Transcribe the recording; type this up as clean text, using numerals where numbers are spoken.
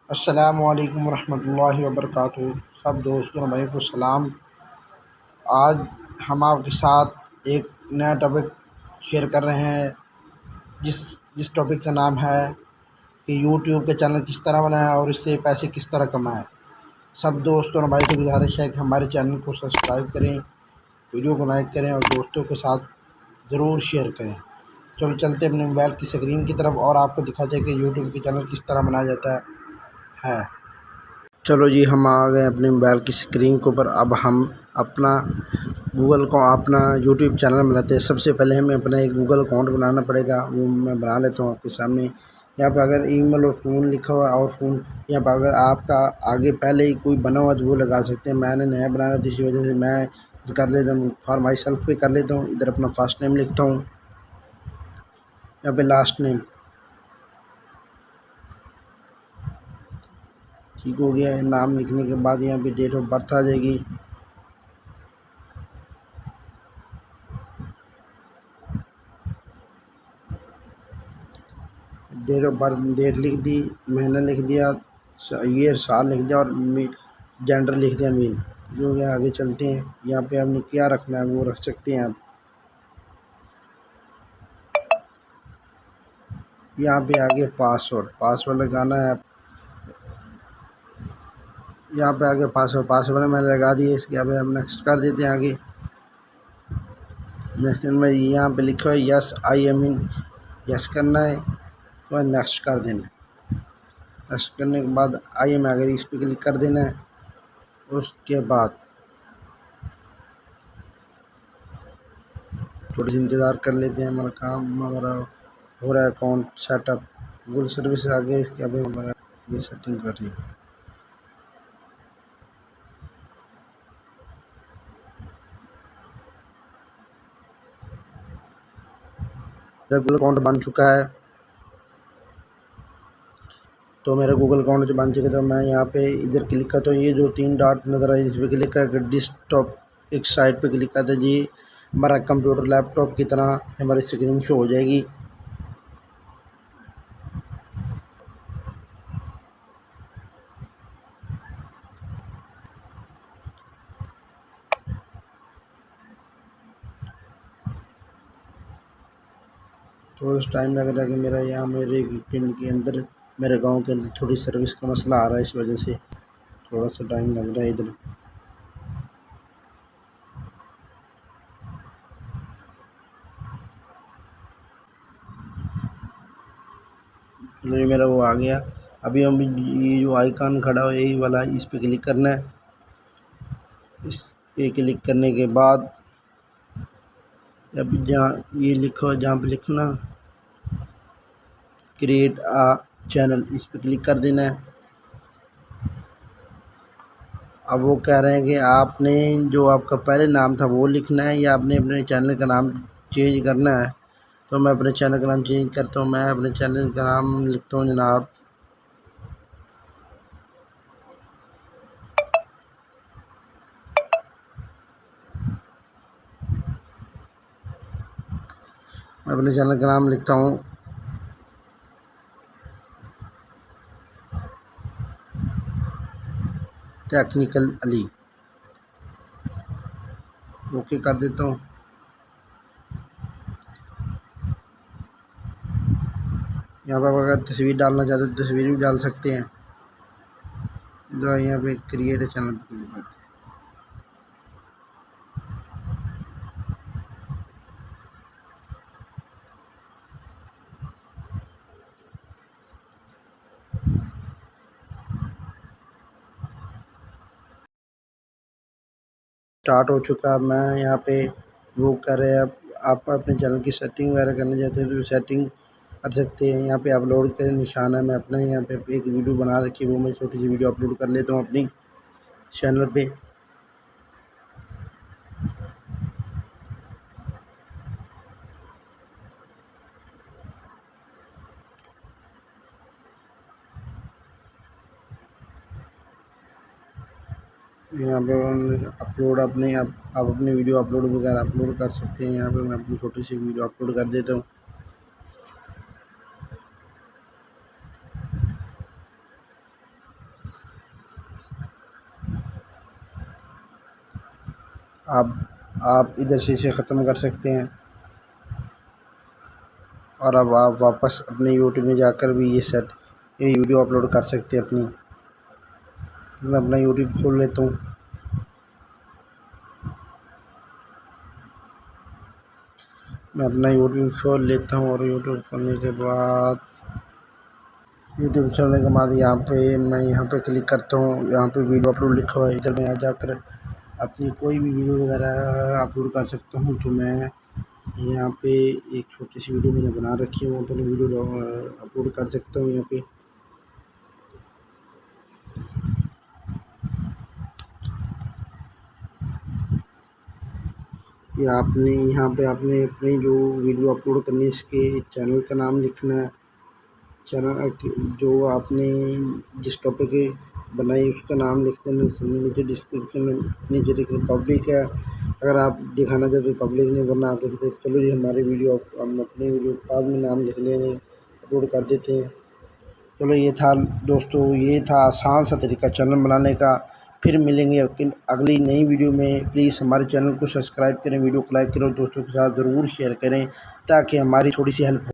अस्सलामुअलैकुम रहमतुल्लाहि वबरकातुहू। सब दोस्तों और भाई को सलाम। आज हम आपके साथ एक नया टॉपिक शेयर कर रहे हैं जिस जिस टॉपिक का नाम है कि यूट्यूब के चैनल किस तरह बनाएं और इससे पैसे किस तरह कमाएं। सब दोस्तों और भाई से गुजारिश है कि हमारे चैनल को सब्सक्राइब करें, वीडियो को लाइक करें और दोस्तों के साथ ज़रूर शेयर करें। चलो चलते अपने मोबाइल की स्क्रीन की तरफ और आपको दिखाते हैं कि यूट्यूब के चैनल किस तरह बनाया जाता है। चलो जी, हम आ गए अपने मोबाइल की स्क्रीन के ऊपर। अब हम अपना अपना यूट्यूब चैनल बनाते हैं। सबसे पहले हमें अपना एक गूगल अकाउंट बनाना पड़ेगा, वो मैं बना लेता हूँ आपके सामने। यहाँ पर अगर ईमेल और फ़ोन लिखा हुआ और फ़ोन यहाँ पर अगर आपका आगे पहले ही कोई बना हुआ तो वो लगा सकते हैं। मैंने नया बनाना था, इसी वजह से मैं कर लेता हूँ फॉर माई सेल्फ पे कर लेता हूँ। इधर अपना फर्स्ट नेम लिखता हूँ, यहाँ पे लास्ट नेम ठीक हो गया है। नाम लिखने के बाद यहाँ पे डेट ऑफ बर्थ आ जाएगी। डेट ऑफ बर्थ डेट लिख दी, महीना लिख दिया, ईयर साल लिख दिया और जेंडर लिख दिया मेल। जो है आगे चलते हैं। यहाँ पे आपने क्या रखना है वो रख सकते हैं आप। यहाँ पे आगे पासवर्ड लगाना है। यहाँ पे आगे पासवर्ड मैंने लगा दिया। इसके अभी हम नेक्स्ट कर देते हैं आगे। नेक्स्ट में यहाँ पे लिखा है yes I am in, yes करना है तो नेक्स्ट कर देना। नेक्स्ट करने के बाद आई एम अगर इस पर क्लिक कर देना है। उसके बाद थोड़ी सी इंतज़ार कर लेते हैं। हमारा हो रहा है अकाउंट सेटअप। गूगल सर्विस आ गया, इसके अभी हमारा ये सेटिंग कर रही है। मेरा गूगल अकाउंट बन चुका है। तो मेरा गूगल अकाउंट जो बन चुका है तो मैं यहाँ पे इधर क्लिक करता हूँ। ये जो 3 डॉट नज़र आए इस पर क्लिक करके डेस्कटॉप एक साइड पे क्लिक करते जी, हमारा कंप्यूटर लैपटॉप की तरह हमारी स्क्रीन शो हो जाएगी। थोड़ा सा टाइम लग रहा है कि मेरा यहाँ मेरे पिंड के अंदर मेरे गांव के अंदर थोड़ी सर्विस का मसला आ रहा है, इस वजह से थोड़ा सा टाइम लग रहा है इधर। ये मेरा वो आ गया। अभी हम ये जो आइकन खड़ा हो यही वाला इस पर क्लिक करना है। इस पे क्लिक करने के बाद अब जहाँ ये लिखो, जहाँ पे लिखो ना क्रिएट आ चैनल, इस पे क्लिक कर देना है। अब वो कह रहे हैं कि आपने जो आपका पहले नाम था वो लिखना है या आपने अपने चैनल का नाम चेंज करना है। तो मैं अपने चैनल का नाम चेंज करता हूँ। मैं अपने चैनल का नाम लिखता हूँ जनाब मैं अपने चैनल का नाम लिखता हूँ टेक्निकल अली। ओके कर देता हूँ। यहाँ पर अगर तस्वीर डालना चाहते हो तो तस्वीर भी डाल सकते हैं। जो यहाँ पे क्रिएट चैनल पर क्लिक करते हैं। स्टार्ट हो चुका है। मैं यहाँ पे वो कर रहे हैं। आप अपने चैनल की सेटिंग वगैरह करना चाहते हैं तो सेटिंग कर सकते हैं। यहाँ पे अपलोड का निशान है। मैं अपना यहाँ पे एक वीडियो बना रखी है, वो मैं छोटी सी वीडियो अपलोड कर लेता हूँ अपनी चैनल पे। यहाँ पे अपलोड अपने आप अपनी वीडियो अपलोड वगैरह अपलोड कर सकते हैं। यहाँ पे मैं अपनी छोटी सी वीडियो अपलोड कर देता हूँ। आप इधर से इसे ख़त्म कर सकते हैं और अब आप वापस अपने यूट्यूब में जाकर भी ये वीडियो अपलोड कर सकते हैं अपनी। मैं अपना यूट्यूब खोल लेता हूँ। मैं अपना यूट्यूब खोल लेता हूँ और यूट्यूब खोलने के बाद यहाँ पे मैं यहाँ पे क्लिक करता हूँ। यहाँ पे वीडियो अपलोड लिखा हुआ है, इधर मैं यहाँ जाकर अपनी कोई भी वीडियो वगैरह अपलोड कर सकता हूँ। तो मैं यहाँ पे एक छोटी सी वीडियो मैंने बना रखी है, वो अपनी वीडियो अपलोड कर सकता हूँ। यहाँ पे या आपने यहाँ पे आपने अपनी जो वीडियो अपलोड करनी है इसके चैनल का नाम लिखना है। चैनल जो आपने जिस टॉपिक बनाई उसका नाम लिख देना। नीचे डिस्क्रिप्शन में नीचे लिखना पब्लिक है, अगर आप दिखाना चाहते तो पब्लिक नहीं, वरना आप लिखते चलो जी हमारी वीडियो, हम अपनी वीडियो बाद में नाम लिख लेंगे, अपलोड कर देते हैं। चलो ये था दोस्तों, ये था आसान सा तरीका चैनल बनाने का। फिर मिलेंगे अगली नई वीडियो में। प्लीज़ हमारे चैनल को सब्सक्राइब करें, वीडियो को लाइक करें, दोस्तों के साथ ज़रूर शेयर करें ताकि हमारी थोड़ी सी हेल्प हो।